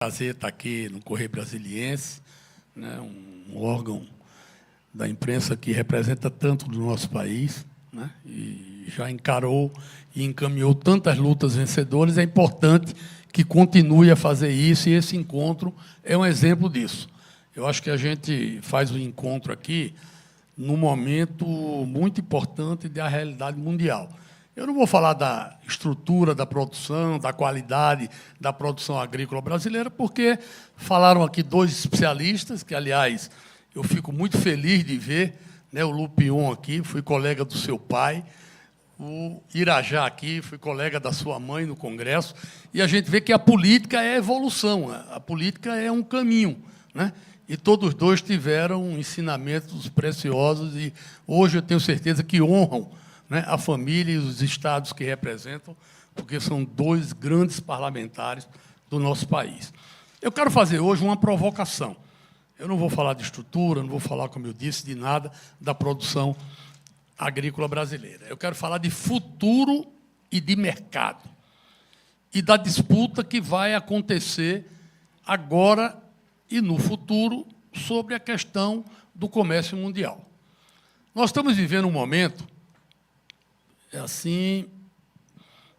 Prazer estar aqui no Correio Brasiliense, né, um órgão da imprensa que representa tanto do nosso país, né, e já encarou e encaminhou tantas lutas vencedoras. É importante que continue a fazer isso, e esse encontro é um exemplo disso. Eu acho que a gente faz o encontro aqui num momento muito importante da realidade mundial. Eu não vou falar da estrutura da produção, da qualidade da produção agrícola brasileira, porque falaram aqui dois especialistas, que, aliás, eu fico muito feliz de ver, né, o Lupion aqui, fui colega do seu pai, o Irajá aqui, fui colega da sua mãe no Congresso, e a gente vê que a política é evolução, a política é um caminho, né? E todos dois tiveram ensinamentos preciosos, e hoje eu tenho certeza que honram, né, a família e os estados que representam, porque são dois grandes parlamentares do nosso país. Eu quero fazer hoje uma provocação. Eu não vou falar de estrutura, não vou falar, como eu disse, de nada da produção agrícola brasileira. Eu quero falar de futuro e de mercado, e da disputa que vai acontecer agora e no futuro sobre a questão do comércio mundial. Nós estamos vivendo um momento assim,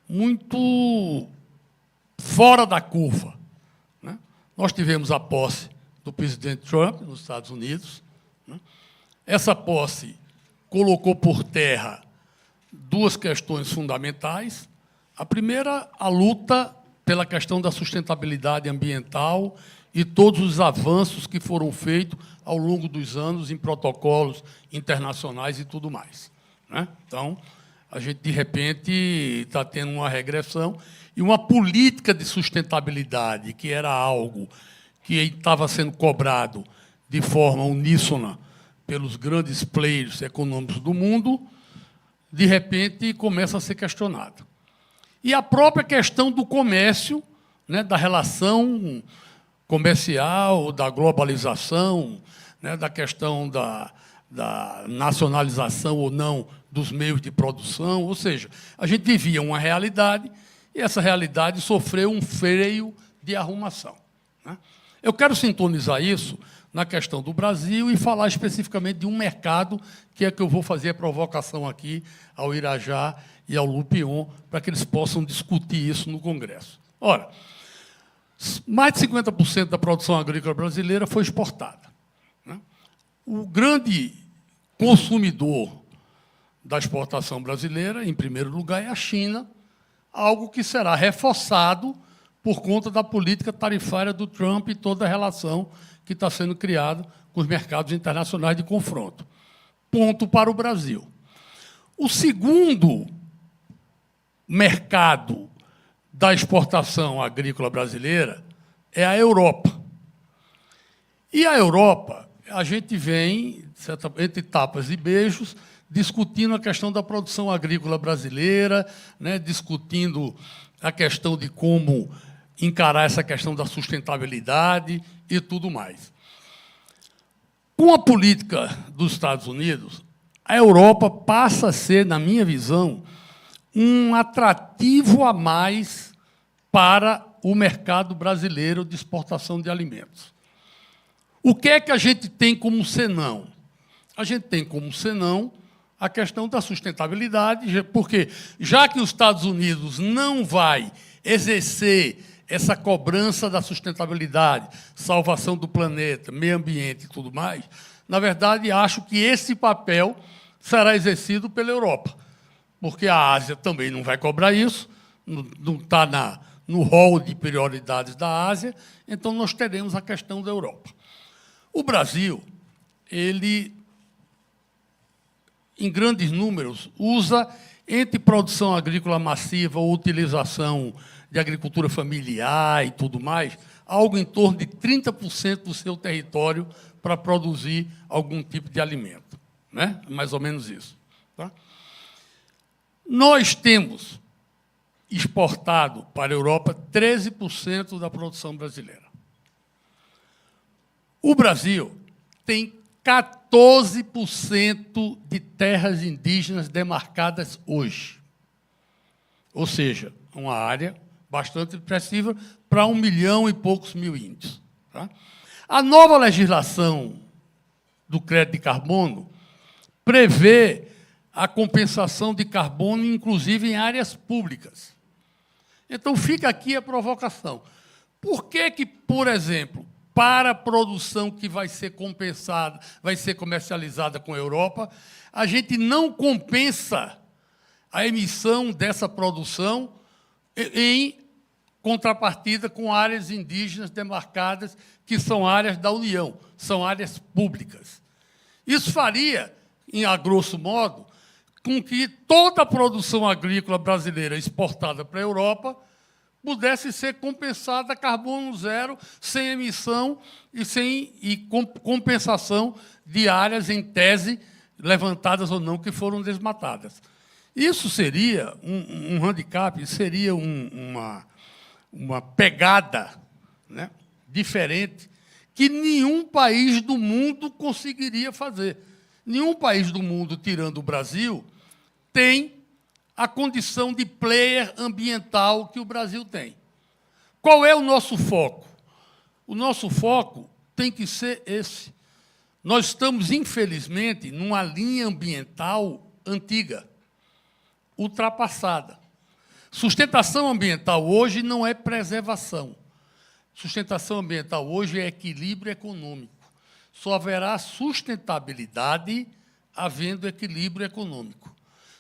muito fora da curva, né? Nós tivemos a posse do presidente Trump nos Estados Unidos, né? Essa posse colocou por terra duas questões fundamentais. A primeira, a luta pela questão da sustentabilidade ambiental e todos os avanços que foram feitos ao longo dos anos em protocolos internacionais e tudo mais, né? Então, a gente, de repente, está tendo uma regressão e uma política de sustentabilidade, que era algo que estava sendo cobrado de forma uníssona pelos grandes players econômicos do mundo, de repente, começa a ser questionada. E a própria questão do comércio, né, da relação comercial, da globalização, né, da questão da nacionalização ou não dos meios de produção, ou seja, a gente vivia uma realidade e essa realidade sofreu um freio de arrumação, né? Eu quero sintonizar isso na questão do Brasil e falar especificamente de um mercado, que é que eu vou fazer a provocação aqui ao Irajá e ao Lupion, para que eles possam discutir isso no Congresso. Ora, mais de 50% da produção agrícola brasileira foi exportada, né? O grande consumidor da exportação brasileira, em primeiro lugar, é a China, algo que será reforçado por conta da política tarifária do Trump e toda a relação que está sendo criada com os mercados internacionais de confronto. Ponto para o Brasil. O segundo mercado da exportação agrícola brasileira é a Europa. E a Europa, a gente vem, entre tapas e beijos, discutindo a questão da produção agrícola brasileira, né, discutindo a questão de como encarar essa questão da sustentabilidade e tudo mais. Com a política dos Estados Unidos, a Europa passa a ser, na minha visão, um atrativo a mais para o mercado brasileiro de exportação de alimentos. O que é que a gente tem como senão? A gente tem como senão a questão da sustentabilidade, porque, já que os Estados Unidos não vai exercer essa cobrança da sustentabilidade, salvação do planeta, meio ambiente e tudo mais, na verdade, acho que esse papel será exercido pela Europa, porque a Ásia também não vai cobrar isso, não está no rol de prioridades da Ásia, então nós teremos a questão da Europa. O Brasil, ele, em grandes números, usa, entre produção agrícola massiva ou utilização de agricultura familiar e tudo mais, algo em torno de 30% do seu território para produzir algum tipo de alimento, né? Mais ou menos isso, tá? Nós temos exportado para a Europa 13% da produção brasileira. O Brasil tem 14% de terras indígenas demarcadas hoje. Ou seja, uma área bastante expressiva, para 1 milhão e poucos mil índios. Tá? A nova legislação do crédito de carbono prevê a compensação de carbono, inclusive em áreas públicas. Então, fica aqui a provocação. Por que, por exemplo, para a produção que vai ser compensada, vai ser comercializada com a Europa, a gente não compensa a emissão dessa produção em contrapartida com áreas indígenas demarcadas, que são áreas da União, são áreas públicas. Isso faria, a grosso modo, com que toda a produção agrícola brasileira exportada para a Europa pudesse ser compensada a carbono zero, sem emissão e compensação de áreas, em tese, levantadas ou não, que foram desmatadas. Isso seria um handicap, seria uma pegada, né, diferente, que nenhum país do mundo conseguiria fazer. Nenhum país do mundo, tirando o Brasil, tem a condição de player ambiental que o Brasil tem. Qual é o nosso foco? O nosso foco tem que ser esse. Nós estamos, infelizmente, numa linha ambiental antiga, ultrapassada. Sustentação ambiental hoje não é preservação. Sustentação ambiental hoje é equilíbrio econômico. Só haverá sustentabilidade havendo equilíbrio econômico.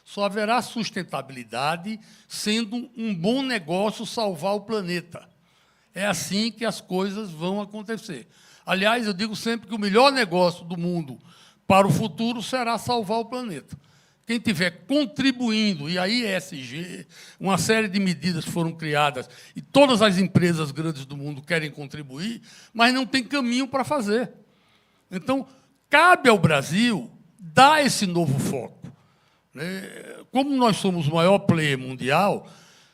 Só haverá sustentabilidade sendo um bom negócio salvar o planeta. É assim que as coisas vão acontecer. Aliás, eu digo sempre que o melhor negócio do mundo para o futuro será salvar o planeta. Quem estiver contribuindo, e a ESG, uma série de medidas foram criadas, e todas as empresas grandes do mundo querem contribuir, mas não tem caminho para fazer. Então, cabe ao Brasil dar esse novo foco. Como nós somos o maior player mundial,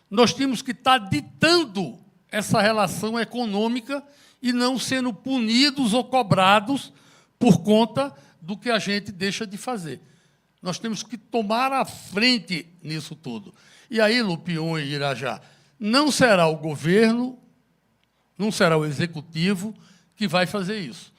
nós temos que estar ditando essa relação econômica e não sendo punidos ou cobrados por conta do que a gente deixa de fazer. Nós temos que tomar a frente nisso tudo. E aí, Lupion e Irajá, não será o governo, não será o executivo que vai fazer isso.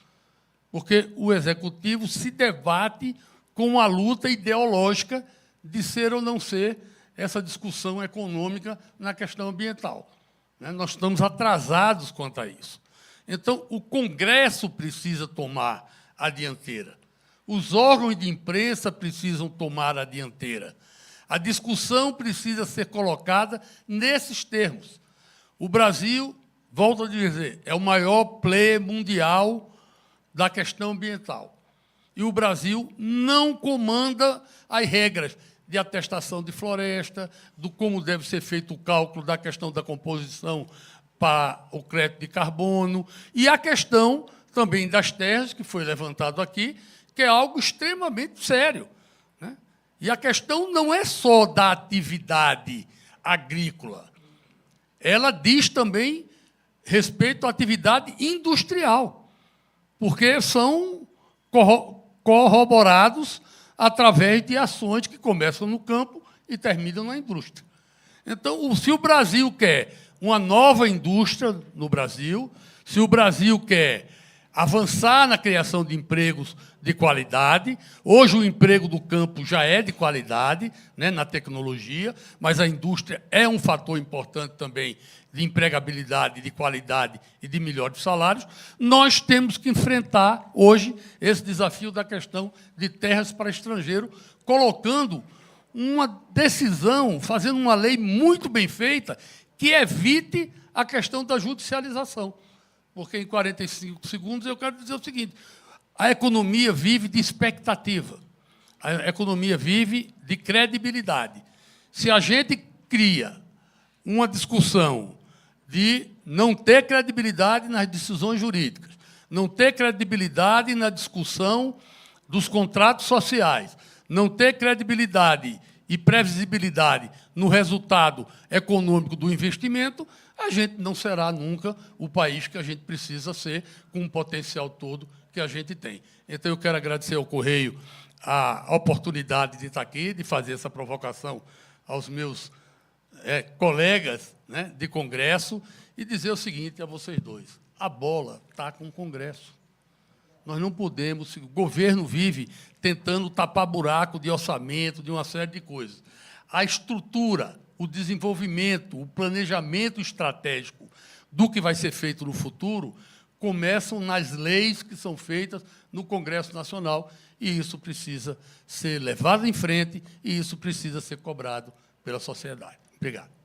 Porque o executivo se debate com a luta ideológica de ser ou não ser essa discussão econômica na questão ambiental. Nós estamos atrasados quanto a isso. Então, o Congresso precisa tomar a dianteira. Os órgãos de imprensa precisam tomar a dianteira. A discussão precisa ser colocada nesses termos. O Brasil, volto a dizer, é o maior player mundial da questão ambiental. E o Brasil não comanda as regras de atestação de floresta, do como deve ser feito o cálculo da questão da composição para o crédito de carbono, e a questão também das terras, que foi levantado aqui, que é algo extremamente sério. Né? E a questão não é só da atividade agrícola, ela diz também respeito à atividade industrial, porque são corroborados através de ações que começam no campo e terminam na indústria. Então, se o Brasil quer uma nova indústria no Brasil, se o Brasil quer avançar na criação de empregos de qualidade, hoje o emprego do campo já é de qualidade, né, na tecnologia, mas a indústria é um fator importante também de empregabilidade, de qualidade e de melhores salários, nós temos que enfrentar hoje esse desafio da questão de terras para estrangeiro, colocando uma decisão, fazendo uma lei muito bem feita, que evite a questão da judicialização. Porque, em 45 segundos, eu quero dizer o seguinte: a economia vive de expectativa, a economia vive de credibilidade. Se a gente cria uma discussão de não ter credibilidade nas decisões jurídicas, não ter credibilidade na discussão dos contratos sociais, não ter credibilidade e previsibilidade no resultado econômico do investimento, a gente não será nunca o país que a gente precisa ser, com o potencial todo que a gente tem. Então, eu quero agradecer ao Correio a oportunidade de estar aqui, de fazer essa provocação aos meus colegas, né, de Congresso e dizer o seguinte a vocês dois: a bola está com o Congresso. Nós não podemos, o governo vive tentando tapar buraco de orçamento, de uma série de coisas. A estrutura, o desenvolvimento, o planejamento estratégico do que vai ser feito no futuro começam nas leis que são feitas no Congresso Nacional, e isso precisa ser levado em frente, e isso precisa ser cobrado pela sociedade. Obrigado.